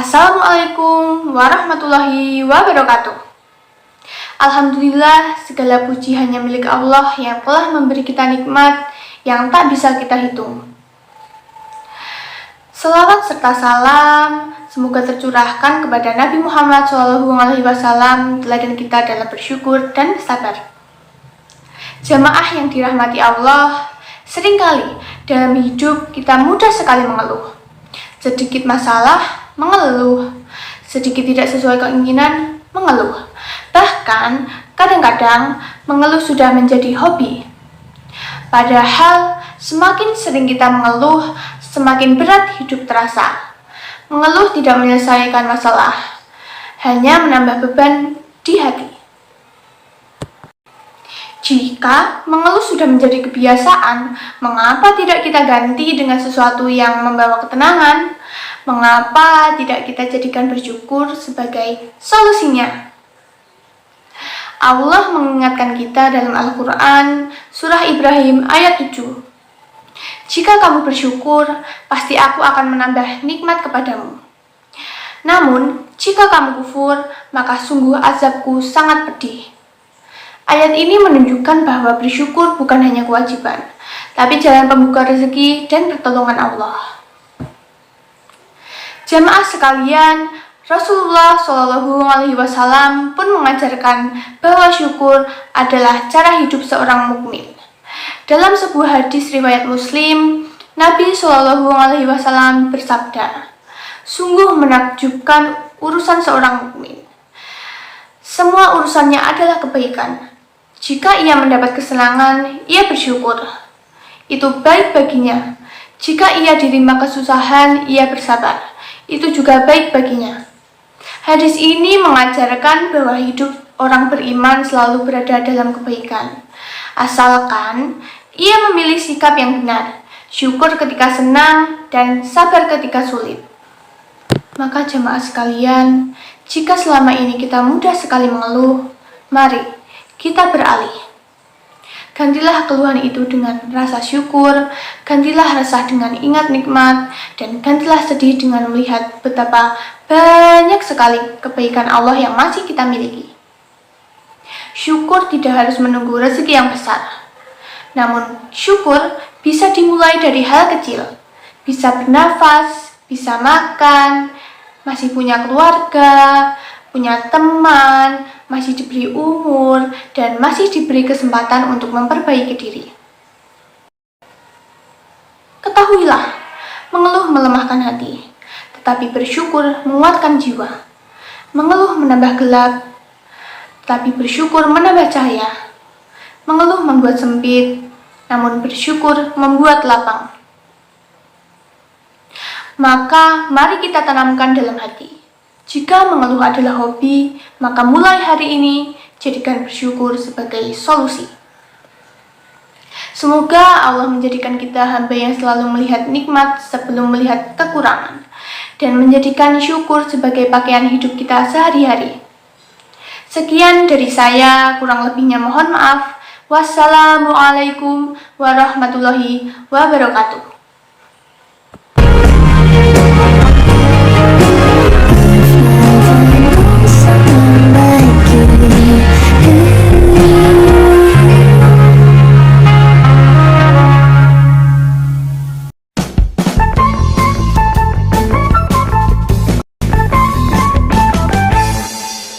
Assalamualaikum warahmatullahi wabarakatuh. Alhamdulillah, segala puji hanya milik Allah yang telah memberi kita nikmat yang tak bisa kita hitung. Selawat serta salam semoga tercurahkan kepada Nabi Muhammad SAW, teladan kita dalam bersyukur dan sabar. Jamaah yang dirahmati Allah, seringkali dalam hidup kita mudah sekali mengeluh. Sedikit masalah, mengeluh. Sedikit tidak sesuai keinginan, mengeluh. Bahkan, kadang-kadang mengeluh sudah menjadi hobi. Padahal, semakin sering kita mengeluh, semakin berat hidup terasa. Mengeluh tidak menyelesaikan masalah, hanya menambah beban di hati. Jika mengeluh sudah menjadi kebiasaan, mengapa tidak kita ganti dengan sesuatu yang membawa ketenangan? Mengapa tidak kita jadikan bersyukur sebagai solusinya? Allah mengingatkan kita dalam Al-Quran, Surah Ibrahim ayat 7. Jika kamu bersyukur, pasti aku akan menambah nikmat kepadamu. Namun, jika kamu kufur, maka sungguh azabku sangat pedih. Ayat ini menunjukkan bahwa bersyukur bukan hanya kewajiban, tapi jalan pembuka rezeki dan pertolongan Allah. Jamaah sekalian, Rasulullah SAW pun mengajarkan bahwa syukur adalah cara hidup seorang mukmin. Dalam sebuah hadis riwayat Muslim, Nabi SAW bersabda, "Sungguh menakjubkan urusan seorang mukmin. Semua urusannya adalah kebaikan. Jika ia mendapat kesenangan, ia bersyukur. Itu baik baginya. Jika ia diterima kesusahan, ia bersabar. Itu juga baik baginya." Hadis ini mengajarkan bahwa hidup orang beriman selalu berada dalam kebaikan. Asalkan ia memilih sikap yang benar, syukur ketika senang, dan sabar ketika sulit. Maka jemaah sekalian, jika selama ini kita mudah sekali mengeluh, mari kita beralih. Gantilah keluhan itu dengan rasa syukur, gantilah resah dengan ingat nikmat, dan gantilah sedih dengan melihat betapa banyak sekali kebaikan Allah yang masih kita miliki. Syukur tidak harus menunggu rezeki yang besar. Namun, syukur bisa dimulai dari hal kecil. Bisa bernafas, bisa makan, masih punya keluarga, punya teman, masih diberi umur, dan masih diberi kesempatan untuk memperbaiki diri. Ketahuilah, mengeluh melemahkan hati, tetapi bersyukur menguatkan jiwa. Mengeluh menambah gelap, tetapi bersyukur menambah cahaya. Mengeluh membuat sempit, namun bersyukur membuat lapang. Maka mari kita tanamkan dalam hati. Jika mengeluh adalah hobi, maka mulai hari ini jadikan bersyukur sebagai solusi. Semoga Allah menjadikan kita hamba yang selalu melihat nikmat sebelum melihat kekurangan, dan menjadikan syukur sebagai pakaian hidup kita sehari-hari. Sekian dari saya, kurang lebihnya mohon maaf. Wassalamualaikum warahmatullahi wabarakatuh.